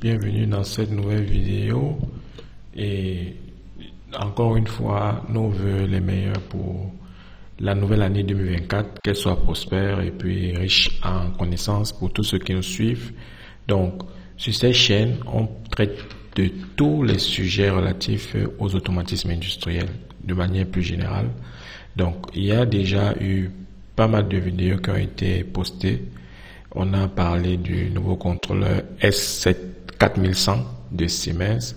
bienvenue dans cette nouvelle vidéo et encore une fois nos vœux les meilleurs pour la nouvelle année 2024, qu'elle soit prospère et puis riche en connaissances pour tous ceux qui nous suivent. Donc sur cette chaîne, on traite de tous les sujets relatifs aux automatismes industriels de manière plus générale. Donc il y a déjà eu pas mal de vidéos qui ont été postées. On a parlé du nouveau contrôleur S4100 de Siemens.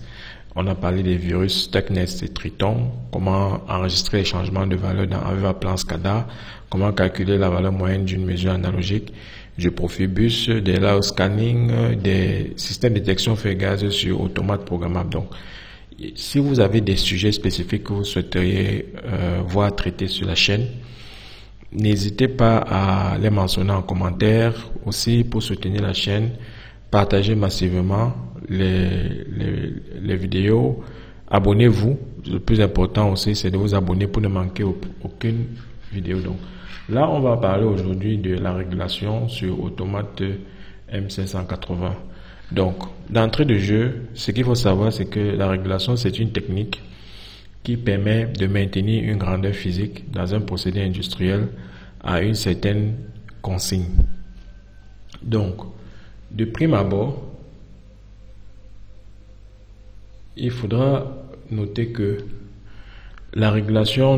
On a parlé des virus TechNet et Triton, comment enregistrer les changements de valeur dans AVEVA SCADA, comment calculer la valeur moyenne d'une mesure analogique, du Profibus, des layout scanning, des systèmes de détection feu gaz sur automate programmable. Donc, si vous avez des sujets spécifiques que vous souhaiteriez voir traités sur la chaîne, n'hésitez pas à les mentionner en commentaire. Aussi, pour soutenir la chaîne, partagez massivement les vidéos. Abonnez-vous. Le plus important aussi, c'est de vous abonner pour ne manquer aucune vidéo. Donc, là, on va parler aujourd'hui de la régulation sur automate M580. Donc, d'entrée de jeu, ce qu'il faut savoir, c'est que la régulation, c'est une technique qui permet de maintenir une grandeur physique dans un procédé industriel à une certaine consigne. Donc, de prime abord, il faudra noter que la régulation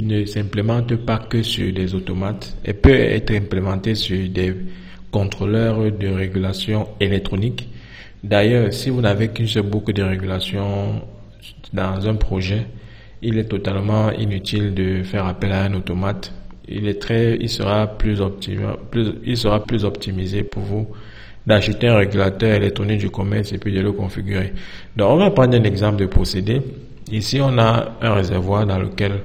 ne s'implémente pas que sur des automates. Elle peut être implémentée sur des contrôleurs de régulation électronique. D'ailleurs, si vous n'avez qu'une seule boucle de régulation dans un projet, il est totalement inutile de faire appel à un automate. Il sera plus optimisé pour vous d'acheter un régulateur électronique du commerce et puis de le configurer. Donc, on va prendre un exemple de procédé. Ici, on a un réservoir dans lequel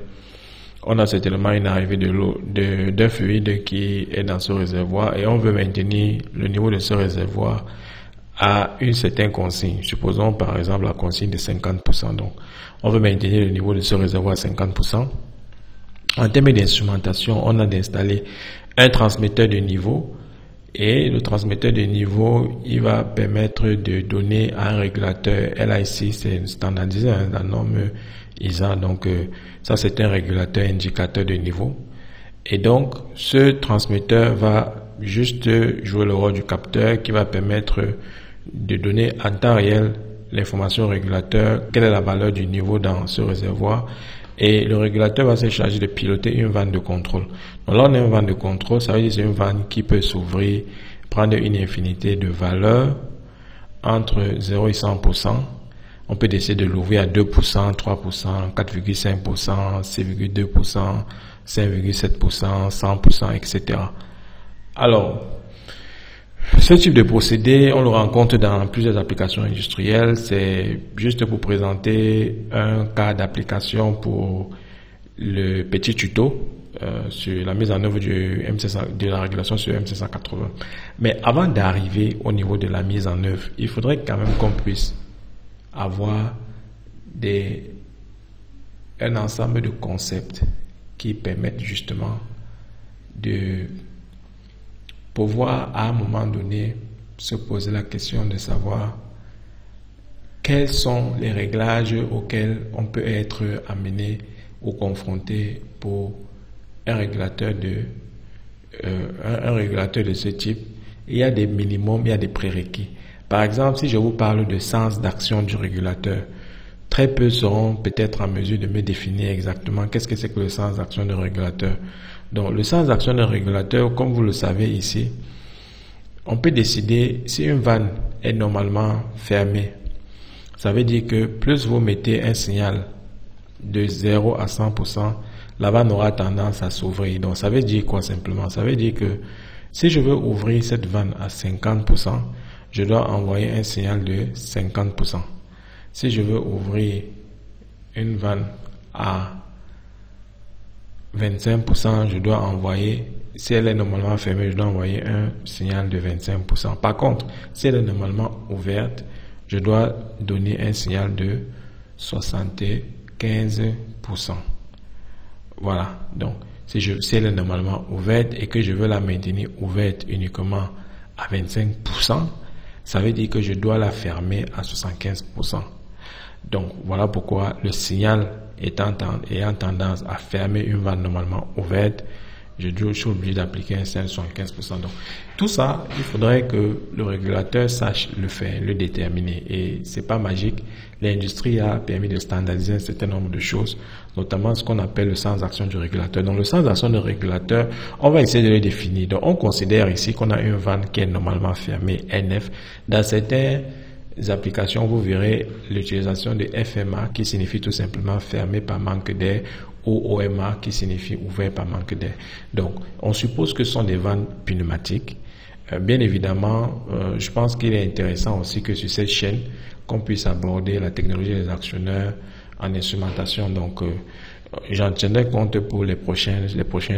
on a certainement une arrivée de l'eau, d'un fluide qui est dans ce réservoir et on veut maintenir le niveau de ce réservoir à une certaine consigne. Supposons par exemple la consigne de 50%. Donc, on veut maintenir le niveau de ce réservoir à 50%. En termes d'instrumentation, on a d'installer un transmetteur de niveau et le transmetteur de niveau, il va permettre de donner à un régulateur. Là ici, c'est standardisé dans la norme ISA. Donc, ça c'est un régulateur indicateur de niveau. Et donc, ce transmetteur va juste jouer le rôle du capteur qui va permettre de donner en temps réel l'information au régulateur, quelle est la valeur du niveau dans ce réservoir. Et le régulateur va se charger de piloter une vanne de contrôle. Donc là, on a une vanne de contrôle, ça veut dire que c'est une vanne qui peut s'ouvrir, prendre une infinité de valeurs entre 0 et 100%. On peut décider de l'ouvrir à 2%, 3%, 4,5%, 6,2%, 5,7%, 100%, etc. Alors, ce type de procédé, on le rencontre dans plusieurs applications industrielles. C'est juste pour présenter un cas d'application pour le petit tuto sur la mise en œuvre de la régulation sur M580. Mais avant d'arriver au niveau de la mise en œuvre, il faudrait quand même qu'on puisse avoir un ensemble de concepts qui permettent justement de pouvoir à un moment donné se poser la question de savoir quels sont les réglages auxquels on peut être amené ou confronté pour un régulateur de ce type. Il y a des minimums, il y a des prérequis. Par exemple, si je vous parle de sens d'action du régulateur, très peu seront peut-être en mesure de me définir exactement qu'est-ce que c'est que le sens d'action d'un régulateur. Donc, le sens d'action d'un régulateur, comme vous le savez ici, on peut décider si une vanne est normalement fermée. Ça veut dire que plus vous mettez un signal de 0 à 100%, la vanne aura tendance à s'ouvrir. Donc, ça veut dire quoi simplement? Ça veut dire que si je veux ouvrir cette vanne à 50%, je dois envoyer un signal de 50%. Si je veux ouvrir une vanne à 25%, je dois envoyer, si elle est normalement fermée, je dois envoyer un signal de 25%. Par contre, si elle est normalement ouverte, je dois donner un signal de 75%. Voilà. Donc, si elle est normalement ouverte et que je veux la maintenir ouverte uniquement à 25%, ça veut dire que je dois la fermer à 75%. Donc, voilà pourquoi le signal ayant tendance à fermer une vanne normalement ouverte, je suis obligé d'appliquer un seuil de 75%. Donc, tout ça, il faudrait que le régulateur sache le faire, le déterminer. Et c'est pas magique. L'industrie a permis de standardiser un certain nombre de choses, notamment ce qu'on appelle le sens d'action du régulateur. Donc, le sens d'action du régulateur, on va essayer de le définir. Donc, on considère ici qu'on a une vanne qui est normalement fermée, NF. Dans certaines applications, vous verrez l'utilisation de FMA qui signifie tout simplement fermé par manque d'air, ou OMA qui signifie ouvert par manque d'air. Donc, on suppose que ce sont des vannes pneumatiques. Bien évidemment, je pense qu'il est intéressant aussi que sur cette chaîne, qu'on puisse aborder la technologie des actionneurs en instrumentation. Donc, j'en tiendrai compte pour les prochains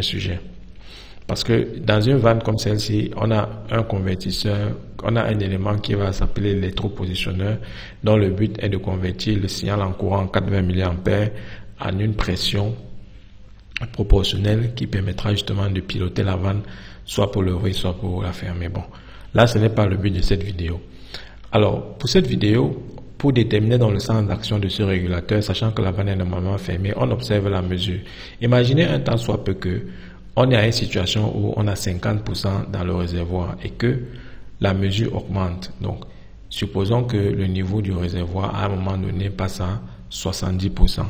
sujets. Parce que dans une vanne comme celle-ci, on a un convertisseur, on a un élément qui va s'appeler l'électropositionneur, dont le but est de convertir le signal en courant 420 mA en une pression proportionnelle qui permettra justement de piloter la vanne, soit pour l'ouvrir, soit pour la fermer. Bon, là, ce n'est pas le but de cette vidéo. Alors, pour cette vidéo, pour déterminer dans le sens d'action de ce régulateur, sachant que la vanne est normalement fermée, on observe la mesure. Imaginez un temps soit peu que on est à une situation où on a 50% dans le réservoir et que la mesure augmente. Donc, supposons que le niveau du réservoir à un moment donné passe à 70%.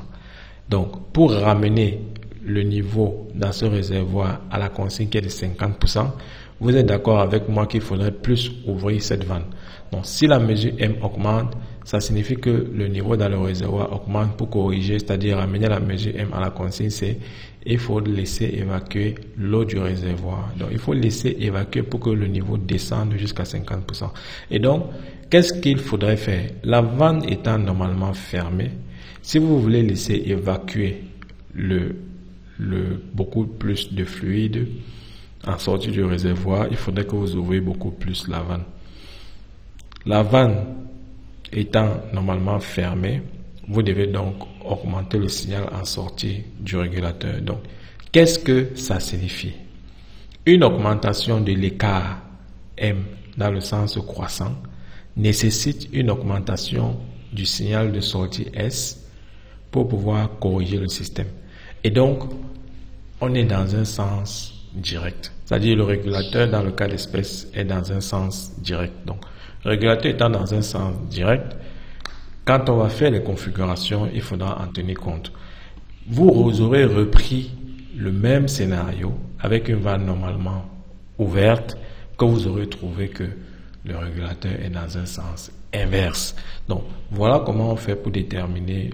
Donc, pour ramener le niveau dans ce réservoir à la consigne qui est de 50%, vous êtes d'accord avec moi qu'il faudrait plus ouvrir cette vanne. Donc, si la mesure M augmente, ça signifie que le niveau dans le réservoir augmente pour corriger, c'est-à-dire ramener la mesure M à la consigne C. Il faut laisser évacuer l'eau du réservoir. Donc, il faut laisser évacuer pour que le niveau descende jusqu'à 50%. Et donc, qu'est-ce qu'il faudrait faire? La vanne étant normalement fermée, si vous voulez laisser évacuer beaucoup plus de fluide en sortie du réservoir, il faudrait que vous ouvriez beaucoup plus la vanne. La vanne étant normalement fermée, vous devez donc augmenter le signal en sortie du régulateur. Donc, qu'est-ce que ça signifie? Une augmentation de l'écart M dans le sens croissant nécessite une augmentation du signal de sortie S pour pouvoir corriger le système. Et donc, on est dans un sens direct. C'est-à-dire le régulateur, dans le cas d'espèce, est dans un sens direct. Donc, le régulateur étant dans un sens direct, quand on va faire les configurations, il faudra en tenir compte. Vous aurez repris le même scénario avec une vanne normalement ouverte, que vous aurez trouvé que le régulateur est dans un sens inverse. Donc, voilà comment on fait pour déterminer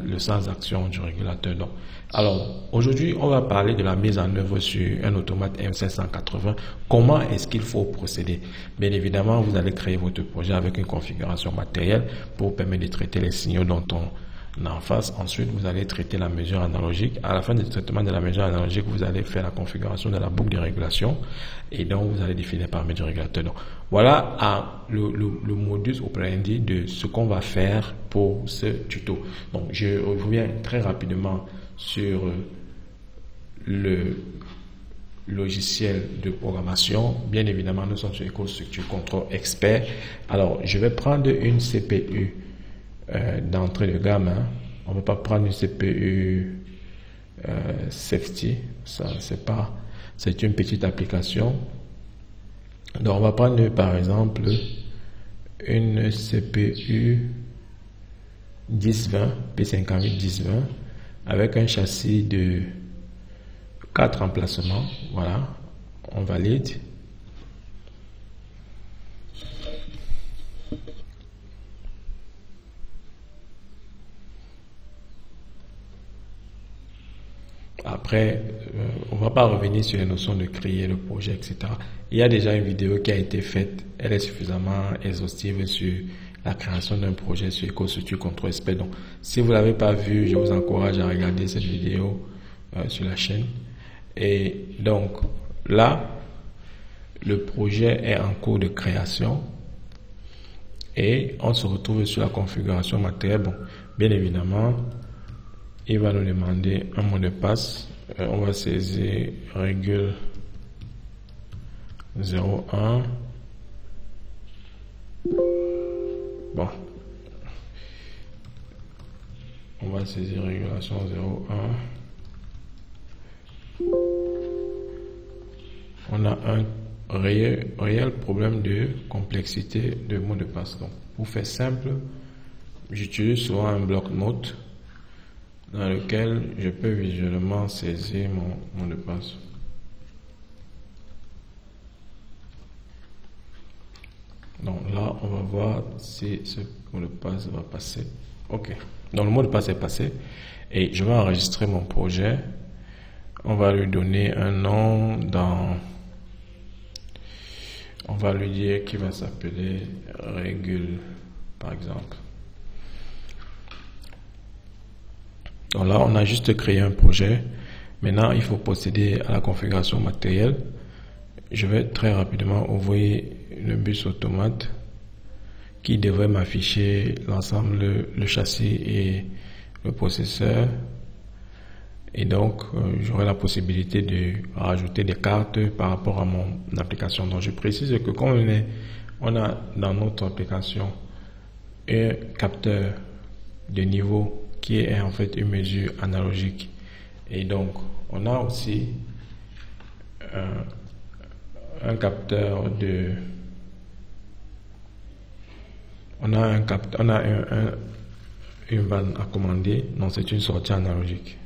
le sens d'action du régulateur. Donc, alors, aujourd'hui, on va parler de la mise en œuvre sur un automate M580. Comment est-ce qu'il faut procéder? Bien évidemment, vous allez créer votre projet avec une configuration matérielle pour permettre de traiter les signaux dont on est en face. Ensuite, vous allez traiter la mesure analogique. À la fin du traitement de la mesure analogique, vous allez faire la configuration de la boucle de régulation et donc vous allez définir les paramètres du régulateur. Donc, voilà le modus operandi de ce qu'on va faire pour ce tuto. Donc, je reviens très rapidement sur le logiciel de programmation. Bien évidemment, nous sommes sur EcoStruxure Control Expert. Alors, je vais prendre une CPU d'entrée de gamme. On ne va pas prendre une CPU safety. Ça, c'est une petite application. Donc, on va prendre par exemple une CPU 1020, P58 1020 avec un châssis de 4 emplacements. Voilà, on valide. Après, on va pas revenir sur les notions de créer le projet, etc. Il y a déjà une vidéo qui a été faite. Elle est suffisamment exhaustive sur la création d'un projet sur EcoStruxure Control Expert. Donc, si vous l'avez pas vu, je vous encourage à regarder cette vidéo sur la chaîne. Et donc, là, le projet est en cours de création. Et on se retrouve sur la configuration matérielle. Bon, bien évidemment, il va nous demander un mot de passe. On va saisir régule 01 Bon, on va saisir régulation 0,1. On a un réel problème de complexité de mot de passe. Donc, pour faire simple, j'utilise souvent un bloc-notes dans lequel je peux visuellement saisir mon mot de passe. Donc là, on va voir si ce mot de passe va passer. Ok. Donc le mot de passe est passé et je vais enregistrer mon projet. On va lui donner un nom on va lui dire qu'il va s'appeler Régule, par exemple. Donc là, on a juste créé un projet. Maintenant, il faut procéder à la configuration matérielle. Je vais très rapidement ouvrir le bus automate qui devrait m'afficher l'ensemble, le châssis et le processeur. Et donc, j'aurai la possibilité de rajouter des cartes par rapport à mon application. Donc, je précise que quand on a dans notre application un capteur de niveau qui est en fait une mesure analogique. Et donc, on a aussi un capteur de... On a une vanne à commander. Donc, c'est une sortie analogique.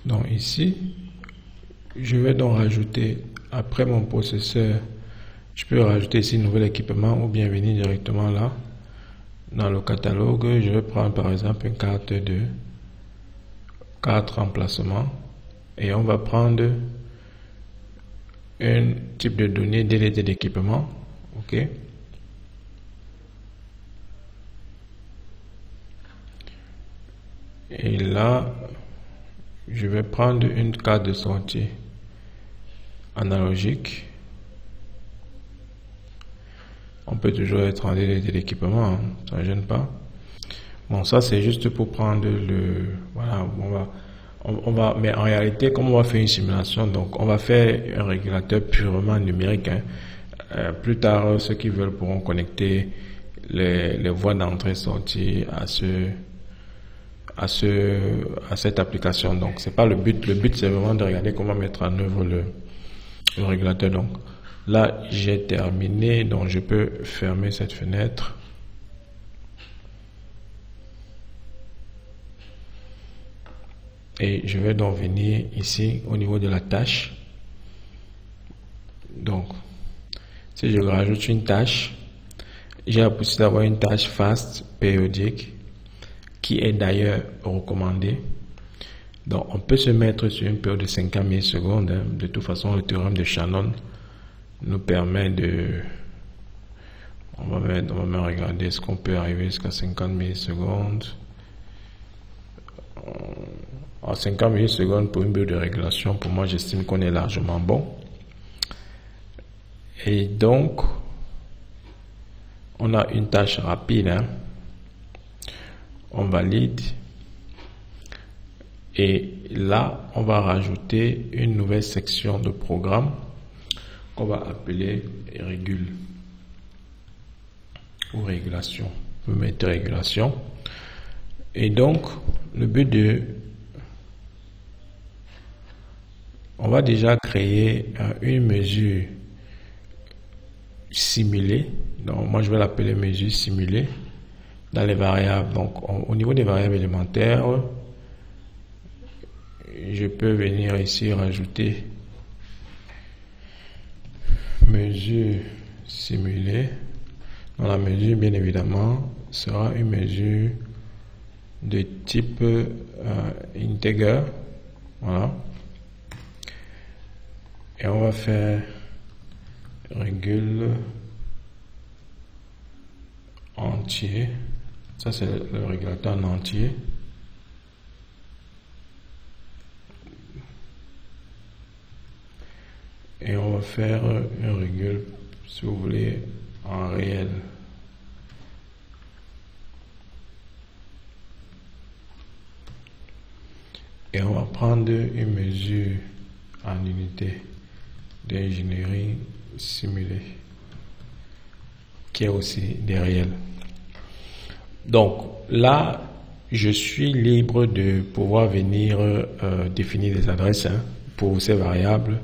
Donc ici, je vais donc rajouter, après mon processeur, je peux rajouter ici nouvel équipement ou bien venir directement là. Dans le catalogue, je vais prendre par exemple une carte de 4 emplacements et on va prendre un type de données DLT d'équipement. OK. Et là, je vais prendre une carte de sortie analogique. On peut toujours être en DLT d'équipement, hein, ça ne gêne pas. Bon, ça c'est juste pour prendre le... Voilà, mais en réalité, comme on va faire une simulation, donc on va faire un régulateur purement numérique. Hein. Plus tard, ceux qui veulent pourront connecter les voies d'entrée-sortie à cette application. Donc c'est pas le but. Le but c'est vraiment de regarder comment mettre en œuvre le régulateur. Donc là j'ai terminé, donc je peux fermer cette fenêtre. Et je vais donc venir ici au niveau de la tâche. Donc si je rajoute une tâche, j'ai la possibilité d'avoir une tâche fast périodique qui est d'ailleurs recommandée. Donc on peut se mettre sur une période de 50 millisecondes. Hein. De toute façon, le théorème de Shannon nous permet de... On va même regarder ce qu'on peut arriver jusqu'à 50 millisecondes. En 50 millisecondes pour une bulle de régulation, pour moi j'estime qu'on est largement bon. Et donc on a une tâche rapide. Hein. On valide. Et là, on va rajouter une nouvelle section de programme qu'on va appeler régule ou régulation. On peut mettre régulation. Et donc, le but de... On va déjà créer une mesure simulée. Donc, moi, je vais l'appeler mesure simulée dans les variables. Donc, au niveau des variables élémentaires, je peux venir ici rajouter mesure simulée. Dans la mesure, bien évidemment, sera une mesure de type integer. Voilà. Et on va faire régule entier. Ça, c'est le régulateur en entier. Et on va faire un régule, si vous voulez, en réel. Et on va prendre une mesure en unité d'ingénierie simulée. qui est aussi des réels. Donc là, je suis libre de pouvoir venir définir des adresses pour ces variables.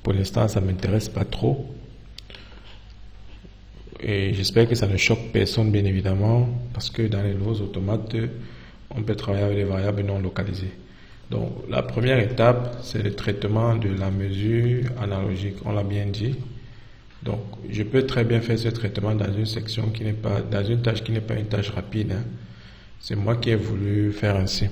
Pour l'instant, ça ne m'intéresse pas trop. Et j'espère que ça ne choque personne, bien évidemment, parce que dans les nouveaux automates, on peut travailler avec des variables non localisées. Donc, la première étape, c'est le traitement de la mesure analogique. On l'a bien dit. Donc, je peux très bien faire ce traitement dans une section qui n'est pas, dans une tâche qui n'est pas une tâche rapide. C'est moi qui ai voulu faire ainsi.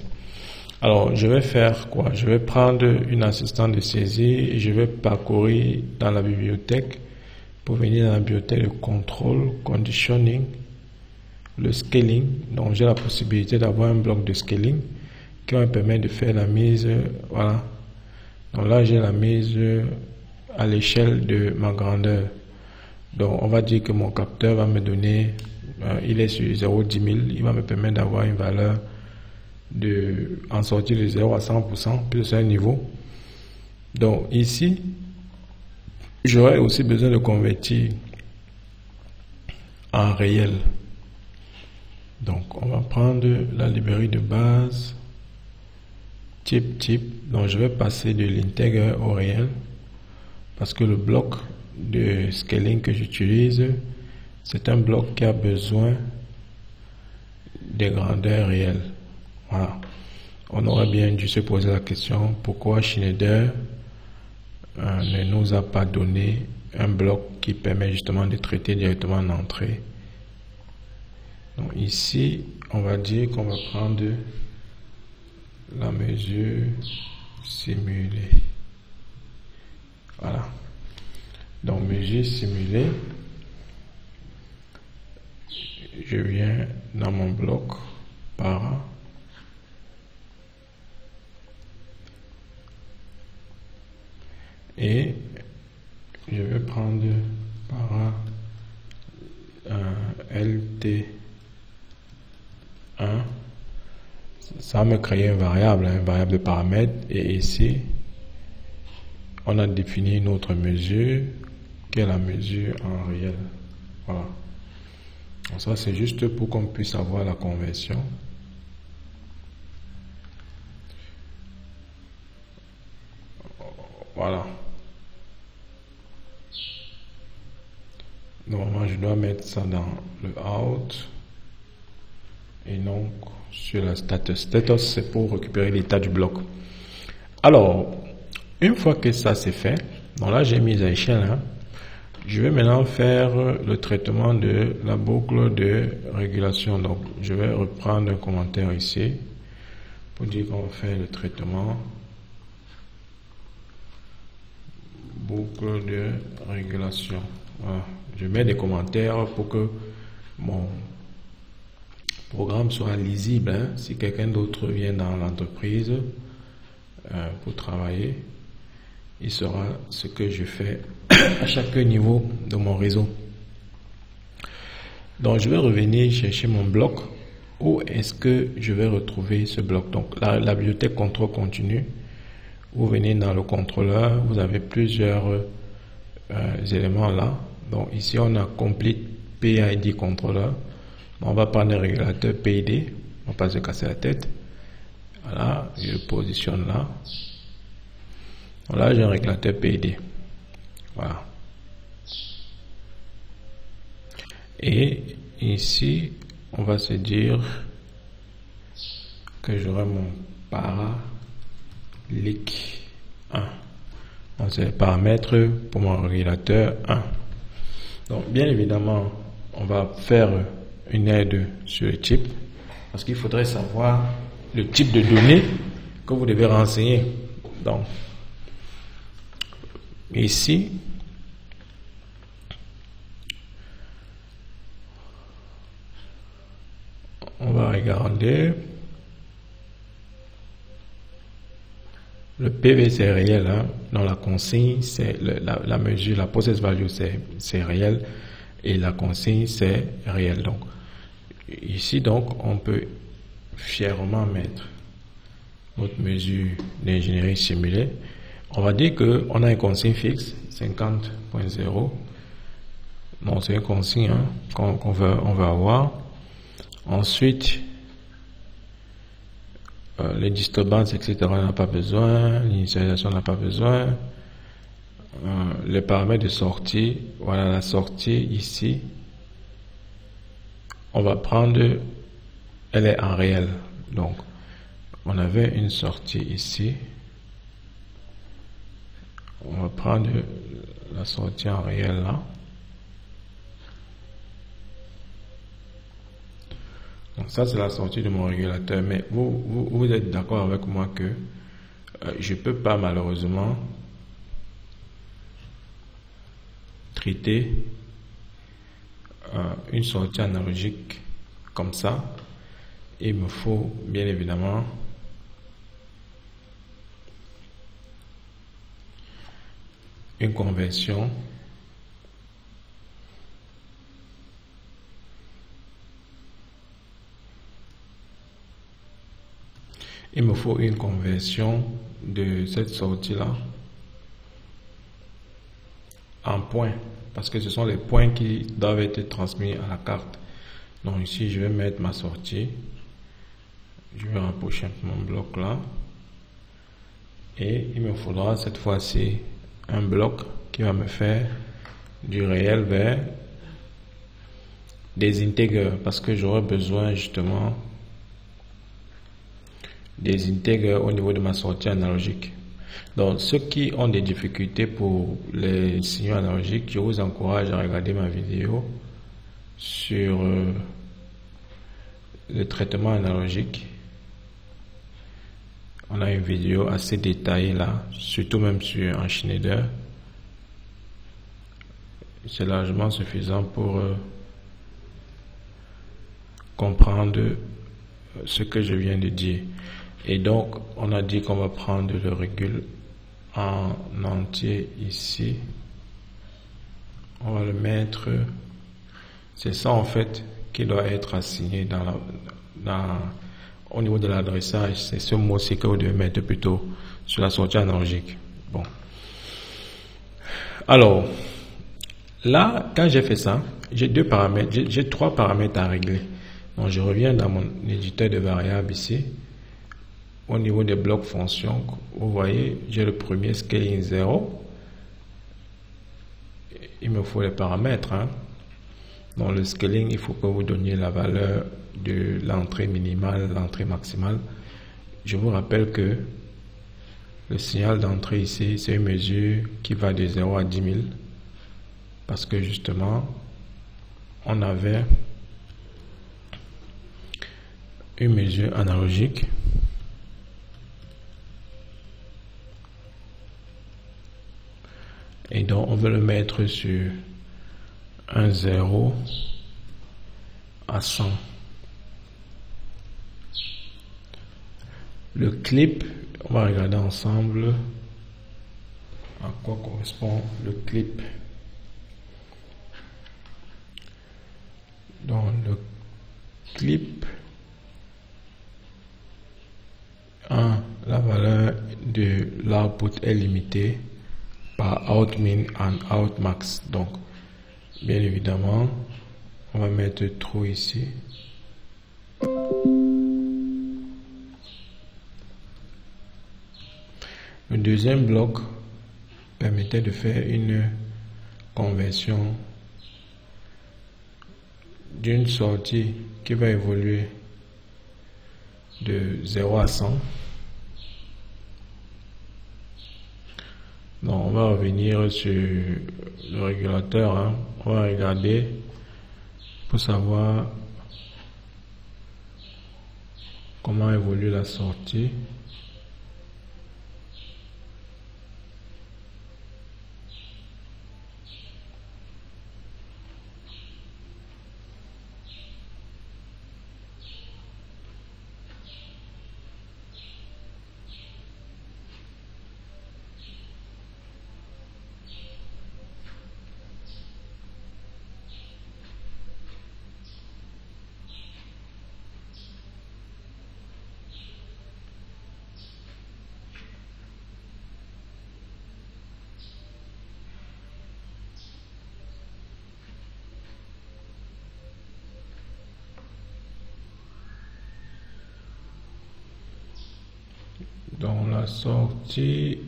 Alors, je vais faire quoi? Je vais prendre une assistante de saisie et je vais parcourir dans la bibliothèque pour venir dans la bibliothèque de contrôle, conditioning, le scaling. Donc, j'ai la possibilité d'avoir un bloc de scaling qui me permet de faire la mise, voilà. Donc là, j'ai la mise à l'échelle de ma grandeur. Donc, on va dire que mon capteur va me donner, il est sur 0,10 000, il va me permettre d'avoir une valeur en sortie de 0 à 100%, plus un niveau. Donc, ici, j'aurais aussi besoin de convertir en réel. Donc, on va prendre la librairie de base, type. Donc, je vais passer de l'intégré au réel parce que le bloc de scaling que j'utilise, c'est un bloc qui a besoin des grandeurs réelles. Voilà. On aurait bien dû se poser la question pourquoi Schneider ne nous a pas donné un bloc qui permet justement de traiter directement en entrée. Donc ici, on va dire qu'on va prendre la mesure simulée. Voilà. Donc mesure simulée. Je viens dans mon bloc para. Et je vais prendre para LT1. Ça va me créer une variable de paramètre. Et ici, on a défini notre mesure, qui est la mesure en réel. Voilà. Donc ça, c'est juste pour qu'on puisse avoir la conversion. Voilà. Normalement, je dois mettre ça dans le out et non sur le status. Status, c'est pour récupérer l'état du bloc. Alors, une fois que ça c'est fait, donc là j'ai mis à échelle, je vais maintenant faire le traitement de la boucle de régulation. Donc, je vais reprendre un commentaire ici pour dire qu'on va faire le traitement boucle de régulation. Voilà. Je mets des commentaires pour que mon programme soit lisible. Si quelqu'un d'autre vient dans l'entreprise pour travailler, il saura ce que je fais à chaque niveau de mon réseau. Donc je vais revenir chercher mon bloc. Où est-ce que je vais retrouver ce bloc? Donc la bibliothèque contrôle continu. Vous venez dans le contrôleur, vous avez plusieurs éléments là. Donc ici on a complete PID contrôleur. On va prendre le régulateur PID, on va pas se casser la tête. Voilà, je le positionne là. Voilà, j'ai un régulateur PID. Voilà. Et ici, on va se dire que j'aurai mon para leak 1. Donc c'est le paramètre pour mon régulateur 1. Donc bien évidemment, on va faire une aide sur le type parce qu'il faudrait savoir le type de données que vous devez renseigner. Donc ici, on va regarder le PV, c'est réel, dans la consigne c'est la mesure, la process value c'est réel et la consigne c'est réel. Donc ici donc on peut fièrement mettre notre mesure d'ingénierie simulée. On va dire que on a une consigne fixe 50.0. Donc c'est une consigne hein, qu'on veut avoir. Ensuite, les disturbances, etc. on n'a pas besoin. L'initialisation n'a pas besoin. Les paramètres de sortie, voilà la sortie ici. On va prendre, elle est en réel. Donc, on avait une sortie ici. On va prendre la sortie en réel là. Donc ça c'est la sortie de mon régulateur. Mais vous êtes d'accord avec moi que je peux pas malheureusement traiter une sortie analogique comme ça. Il me faut bien évidemment une conversion de cette sortie là en points, parce que ce sont les points qui doivent être transmis à la carte. Donc ici je vais mettre ma sortie, je vais rapprocher mon bloc là, et il me faudra cette fois-ci un bloc qui va me faire du réel vers des intégers, parce que j'aurai besoin justement des intégers au niveau de ma sortie analogique. Donc ceux qui ont des difficultés pour les signaux analogiques, je vous encourage à regarder ma vidéo sur le traitement analogique. On a une vidéo assez détaillée là, surtout même sur un Schneider. C'est largement suffisant pour comprendre ce que je viens de dire. Et donc, on a dit qu'on va prendre le régule en entier ici. On va le mettre. C'est ça en fait qui doit être assigné au niveau de l'adressage. C'est ce mot-ci que vous devez mettre plutôt sur la sortie analogique. Bon. Alors, là, quand j'ai fait ça, j'ai deux paramètres, j'ai trois paramètres à régler. Donc, je reviens dans mon éditeur de variables ici. Au niveau des blocs fonctions, vous voyez, j'ai le premier scaling 0. Il me faut les paramètres. Hein. Dans le scaling, il faut que vous donniez la valeur de l'entrée minimale, l'entrée maximale. Je vous rappelle que le signal d'entrée ici, c'est une mesure qui va de 0 à 10 000. Parce que justement, on avait une mesure analogique. Et donc, on veut le mettre sur un 0 à 100. Le clip, on va regarder ensemble à quoi correspond le clip. Dans le clip, la valeur de l'output est limitée par outmin and outmax. Donc, bien évidemment, on va mettre true ici. Le deuxième bloc permettait de faire une conversion d'une sortie qui va évoluer de 0 à 100. Donc on va revenir sur le régulateur, hein. On va regarder pour savoir comment évolue la sortie. la sortie,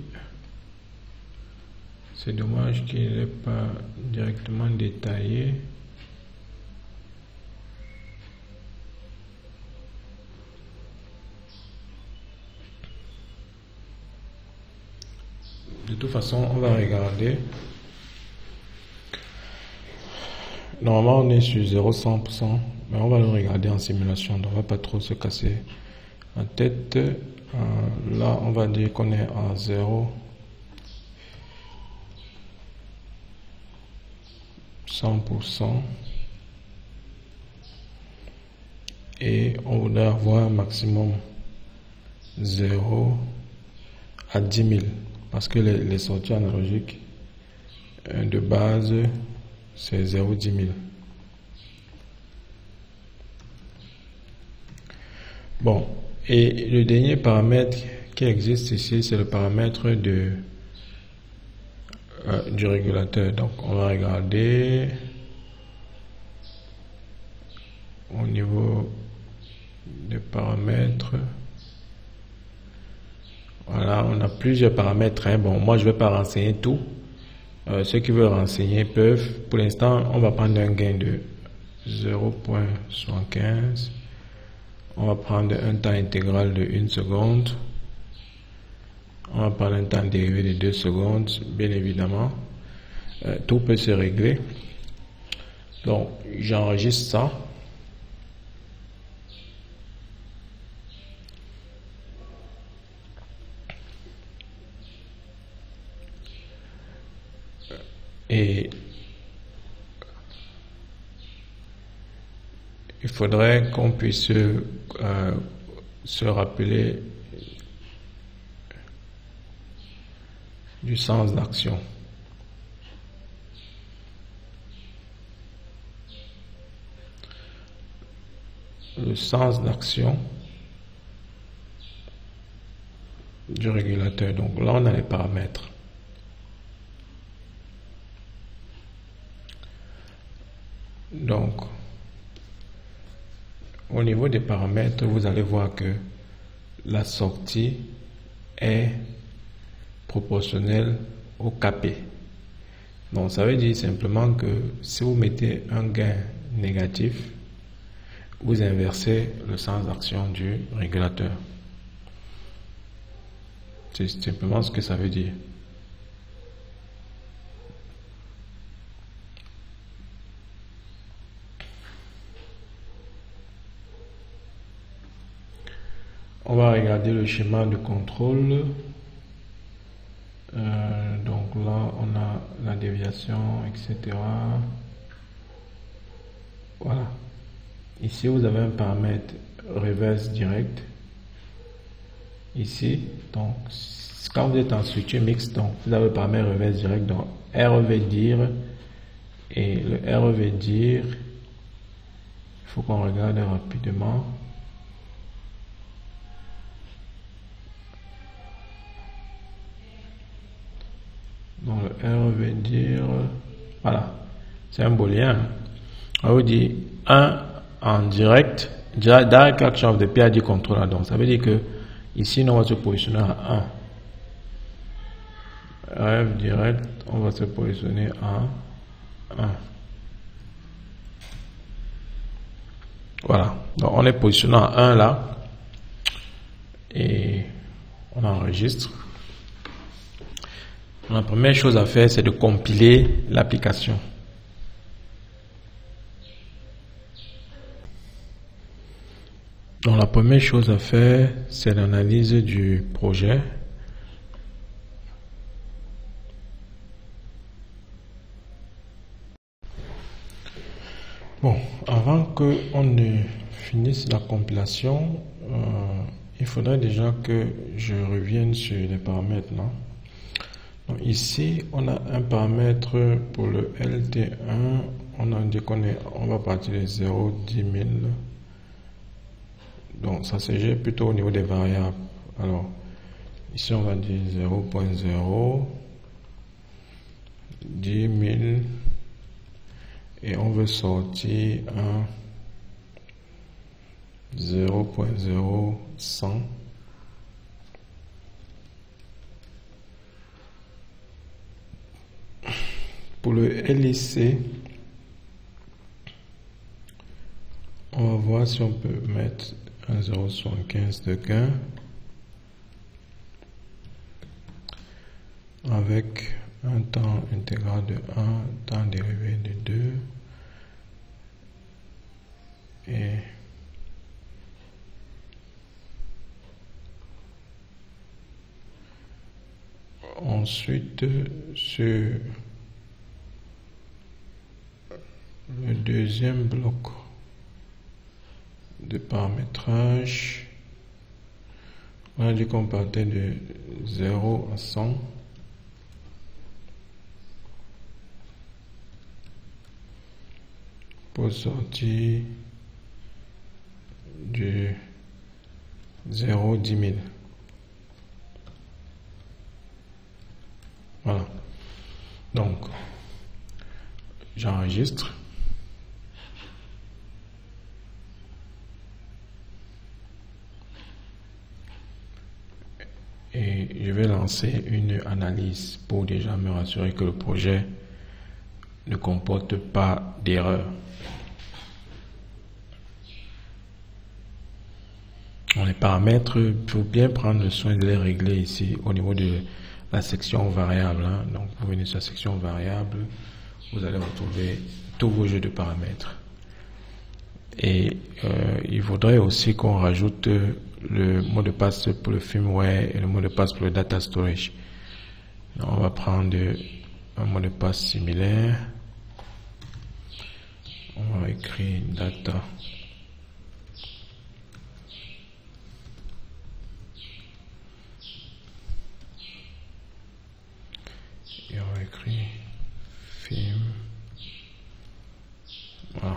c'est dommage qu'il n'est pas directement détaillé. De toute façon, on va regarder. Normalement, on est sur 0,100%, mais on va le regarder en simulation, donc on va pas trop se casser la tête. Là, on va dire qu'on est à 100%, et on voudrait avoir un maximum 0 à 10 000, parce que les sorties analogiques de base, c'est 0,10 000. Bon, et le dernier paramètre qui existe ici, c'est le paramètre du régulateur. Donc, on va regarder au niveau des paramètres. Voilà, on a plusieurs paramètres. Hein. Bon, moi, je ne vais pas renseigner tout. Ceux qui veulent renseigner peuvent. Pour l'instant, on va prendre un gain de 0,75. On va prendre un temps intégral de 1 seconde. On va prendre un temps dérivé de 2 secondes, bien évidemment. Tout peut se régler. Donc, j'enregistre ça. Et il faudrait qu'on puisse se rappeler du sens d'action. Le sens d'action du régulateur. Donc là, on a les paramètres. Donc, au niveau des paramètres, vous allez voir que la sortie est proportionnelle au KP. Donc, ça veut dire simplement que si vous mettez un gain négatif, vous inversez le sens d'action du régulateur. C'est simplement ce que ça veut dire. On va regarder le schéma de contrôle. Donc là, on a la déviation, etc. Voilà. Ici, vous avez un paramètre reverse direct. Ici, donc, quand vous êtes en structure mixte, donc, vous avez le paramètre reverse direct. Donc, R veut dire, et le R veut dire, il faut qu'on regarde rapidement. Donc, le R veut dire, voilà, c'est un booléen. On vous dit 1 en direct, direct action of the PID controller. Donc, ça veut dire que ici, nous, on va se positionner à 1. Rf direct, on va se positionner à 1. Voilà. Donc, on est positionné à 1 là. Et on enregistre. La première chose à faire, c'est de compiler l'application. Donc, la première chose à faire, c'est l'analyse du projet. Bon, avant qu'on ne finisse la compilation, il faudrait déjà que je revienne sur les paramètres là. Donc ici, on a un paramètre pour le LT1. On a dit on va partir de 0, 10 000. Donc ça se gère plutôt au niveau des variables. Alors, ici on va dire 0.0, 10 000. Et on veut sortir un 0.0100. pour le LIC, on va voir si on peut mettre un 0,75 de gain avec un temps intégral de 1, temps dérivé de 2 et ensuite sur le deuxième bloc de paramétrage, on a dit qu'on partait de 0 à 100. Pour sortir du 0 10 000. Voilà. Donc, j'enregistre. Et je vais lancer une analyse pour déjà me rassurer que le projet ne comporte pas d'erreur. Les paramètres, il faut bien prendre le soin de les régler ici au niveau de la section variable. Donc vous venez sur la section variable, vous allez retrouver tous vos jeux de paramètres. Et il faudrait aussi qu'on rajoute le mot de passe pour le firmware et le mot de passe pour le data storage. Donc, on va prendre un mot de passe similaire. On va écrire data. Et on va écrire film. Voilà.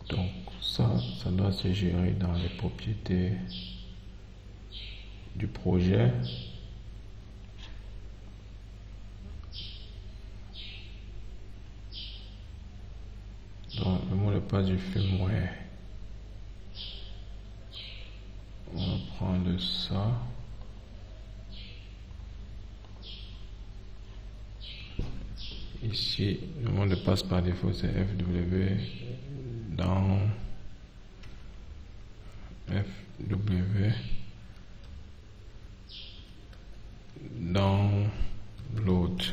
Donc ça doit se gérer dans les propriétés du projet. Donc le mot de passe du firmware. On va prendre ça. Ici, le mot de passe par défaut c'est FW dans load.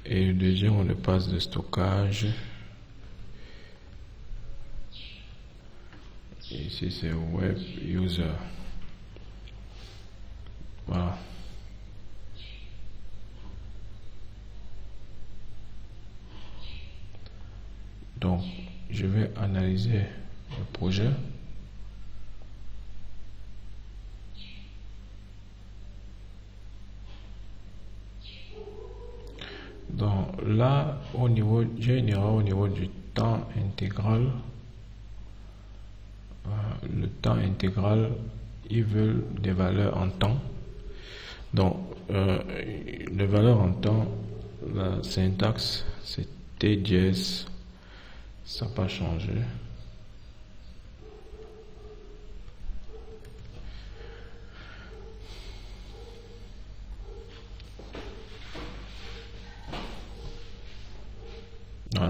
Et le deuxième mot de passe de stockage. Ici c'est web user. Voilà. Donc, je vais analyser le projet. Donc là, j'ai une erreur au niveau du temps intégral. Le temps intégral, ils veulent des valeurs en temps. Donc, les valeurs en temps, la syntaxe, c'est TJS. Ça n'a pas changé.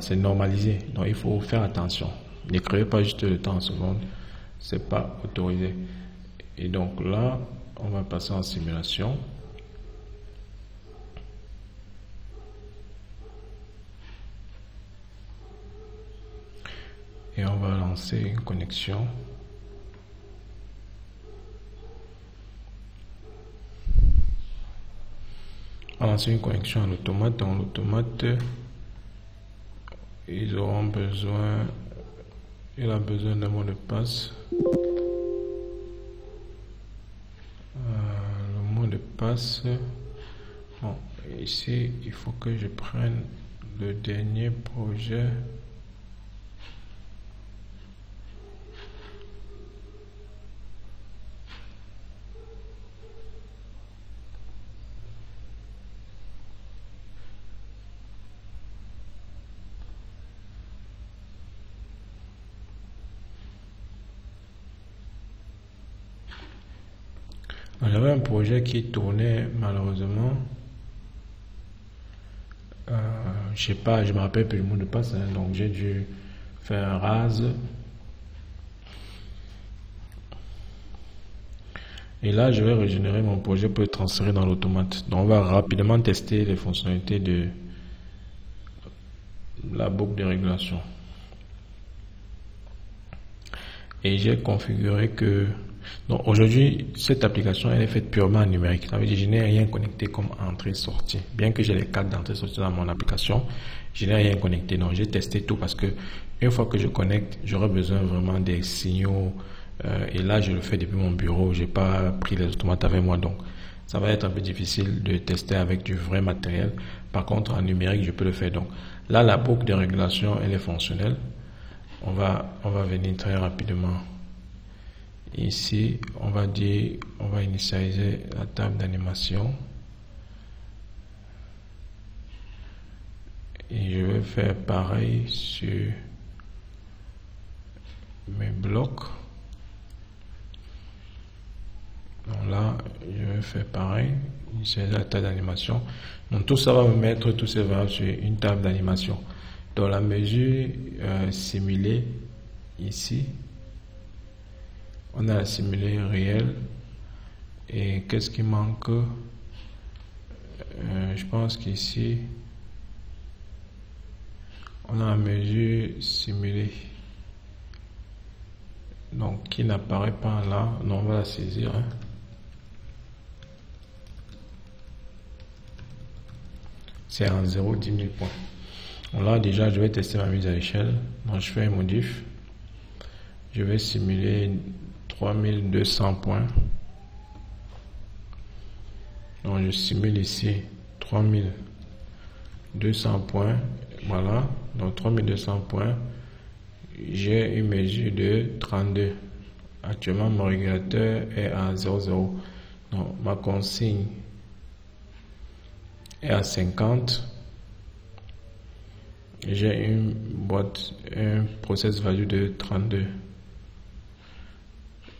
C'est normalisé. Donc il faut faire attention. Ne créez pas juste le temps en seconde. C'est pas autorisé. Et donc là, on va passer en simulation. Et on va lancer une connexion. On va lancer une connexion à l'automate. Dans l'automate, il a besoin d'un mot de passe. Le mot de passe. Bon, ici, il faut que je prenne le dernier projet. J'avais un projet qui tournait malheureusement. Je sais pas, je me rappelle plus le mot de passe, hein, donc j'ai dû faire un rase. Et là, je vais régénérer mon projet pour le transférer dans l'automate. Donc, on va rapidement tester les fonctionnalités de la boucle de régulation. Et j'ai configuré que... Donc, aujourd'hui, cette application, elle est faite purement en numérique. Ça veut dire que je n'ai rien connecté comme entrée-sortie. Bien que j'ai les cartes d'entrée-sortie dans mon application, je n'ai rien connecté. Donc, j'ai testé tout parce que une fois que je connecte, j'aurai besoin vraiment des signaux. Et là, je le fais depuis mon bureau. J'ai pas pris les automates avec moi. Donc, ça va être un peu difficile de tester avec du vrai matériel. Par contre, en numérique, je peux le faire. Donc, là, la boucle de régulation, elle est fonctionnelle. On va venir très rapidement. Ici, on va initialiser la table d'animation. Et je vais faire pareil sur mes blocs. Donc là, je vais faire pareil, initialiser la table d'animation. Donc tout ça va me mettre tous ces variables sur une table d'animation. Dans la mesure simulée, ici, on a la simulée réelle. Et qu'est-ce qui manque? Je pense qu'ici, on a la mesure simulée. Donc, qui n'apparaît pas là. Non, on va la saisir. Hein. C'est en 0, 10 000 points. Donc là, déjà, je vais tester ma mise à l'échelle. Donc, je fais un modif. Je vais simuler 3200 points. Donc, je simule ici 3200 points. Voilà. Donc, 3200 points. J'ai une mesure de 32. Actuellement, mon régulateur est à 0,0. Donc, ma consigne est à 50. J'ai une boîte, un process value de 32.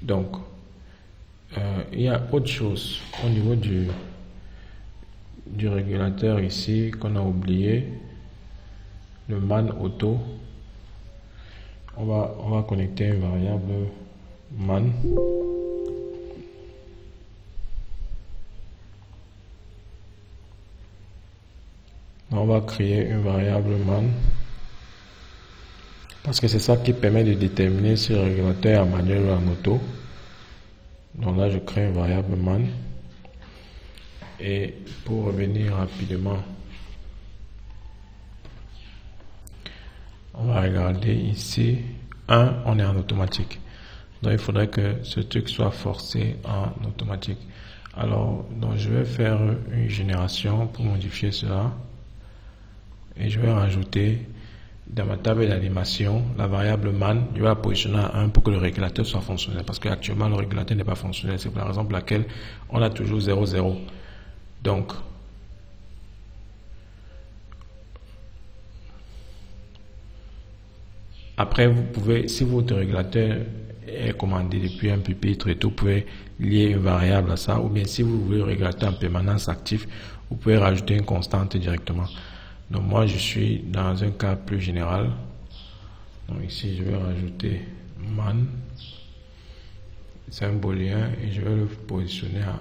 Donc, il y a autre chose au niveau du régulateur ici qu'on a oublié. Le man auto. On va connecter une variable man. On va créer une variable man parce que c'est ça qui permet de déterminer si le régulateur est en manuel ou en auto. Donc là, je crée une variable man. Et pour revenir rapidement, on va regarder ici. On est en automatique. Donc il faudrait que ce truc soit forcé en automatique. Alors, donc je vais faire une génération pour modifier cela. Et je vais rajouter dans ma table d'animation la variable man. Je vais la positionner à 1 pour que le régulateur soit fonctionnel. Parce qu'actuellement, le régulateur n'est pas fonctionnel. C'est pour la raison pour laquelle on a toujours 0, 0. Donc, après, vous pouvez, si votre régulateur est commandé depuis un pupitre et tout, vous pouvez lier une variable à ça. Ou bien si vous voulez le régulateur en permanence actif, vous pouvez rajouter une constante directement. Donc moi, je suis dans un cas plus général. Donc ici, je vais rajouter man symbolien et je vais le positionner à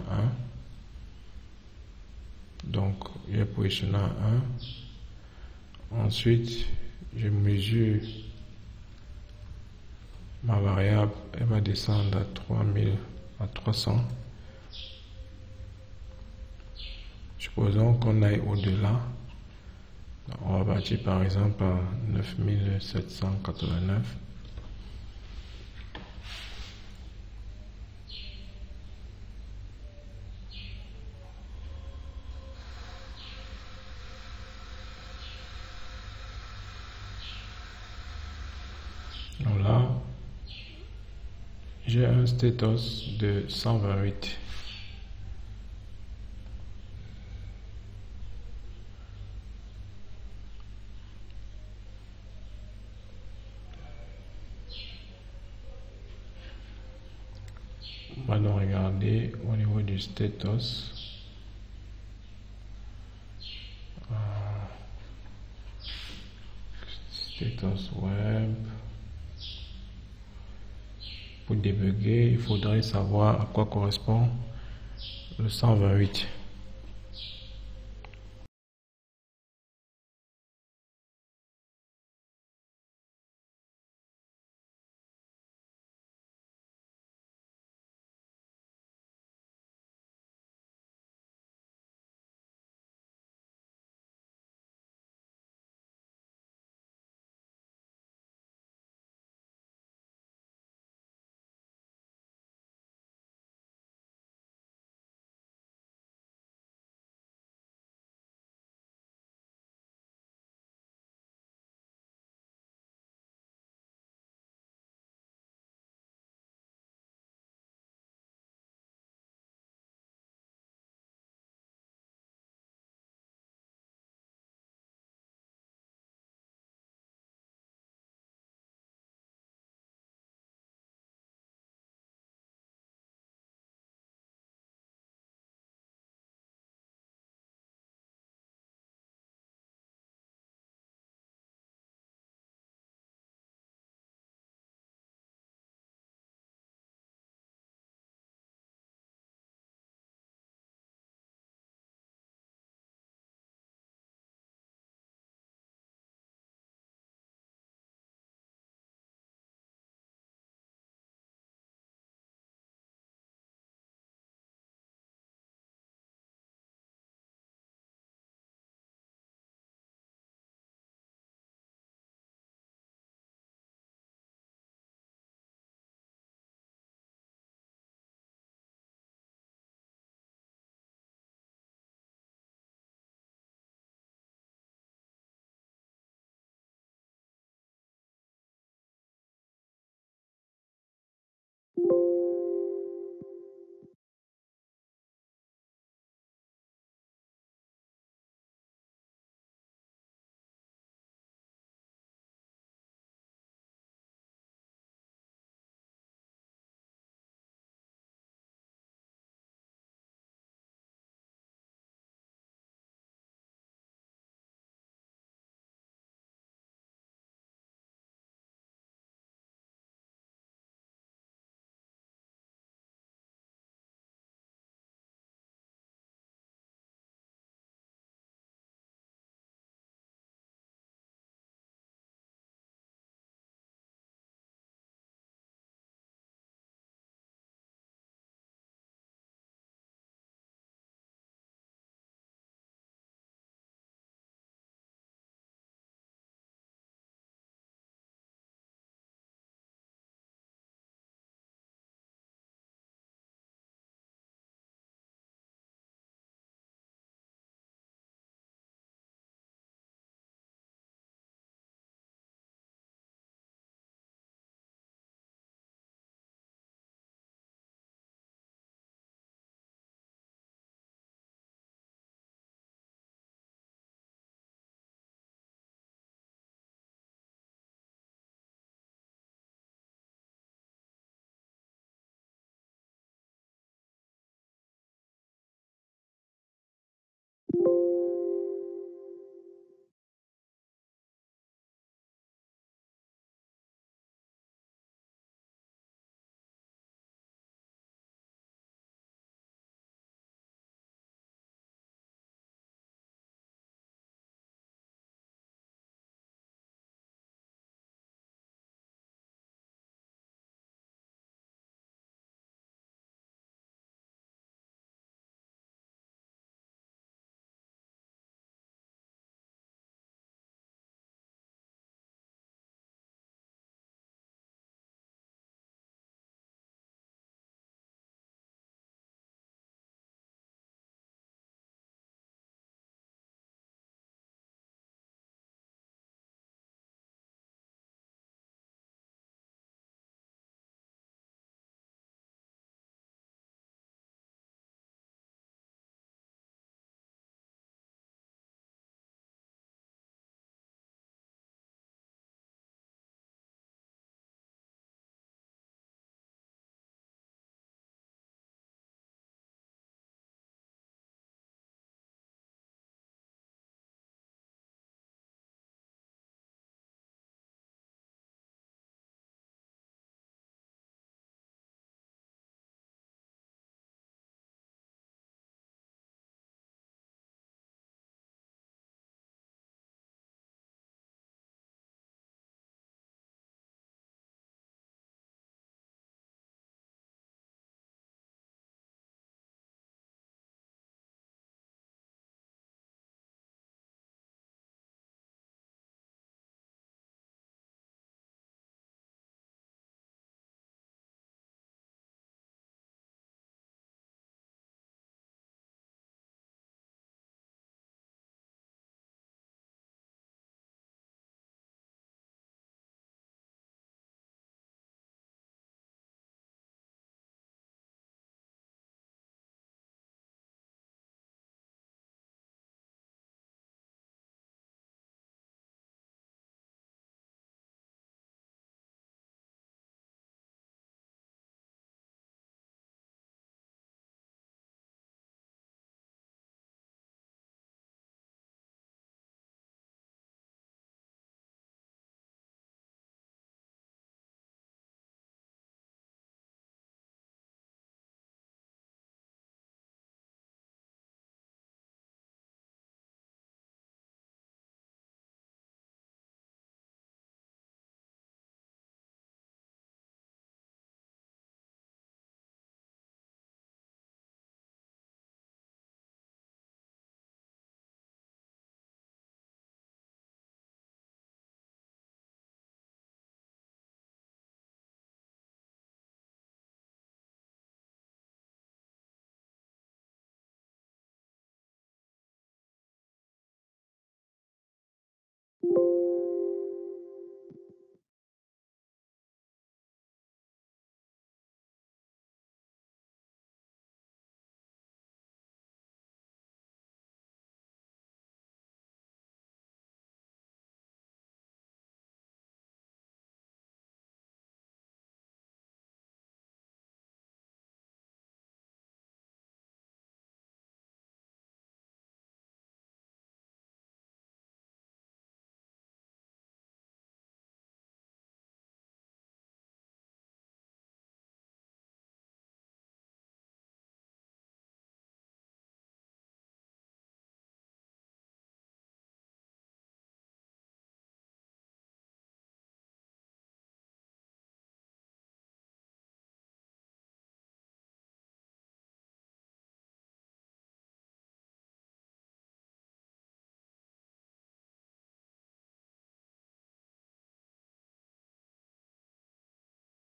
1. Donc, je vais positionner à 1. Ensuite, je mesure ma variable. Elle va descendre à 300. Supposons qu'on aille au-delà. On va partir par exemple à 9789. Donc là, j'ai un status de 128. Maintenant, regardez au niveau du status. Status web. Pour débugger, il faudrait savoir à quoi correspond le 128.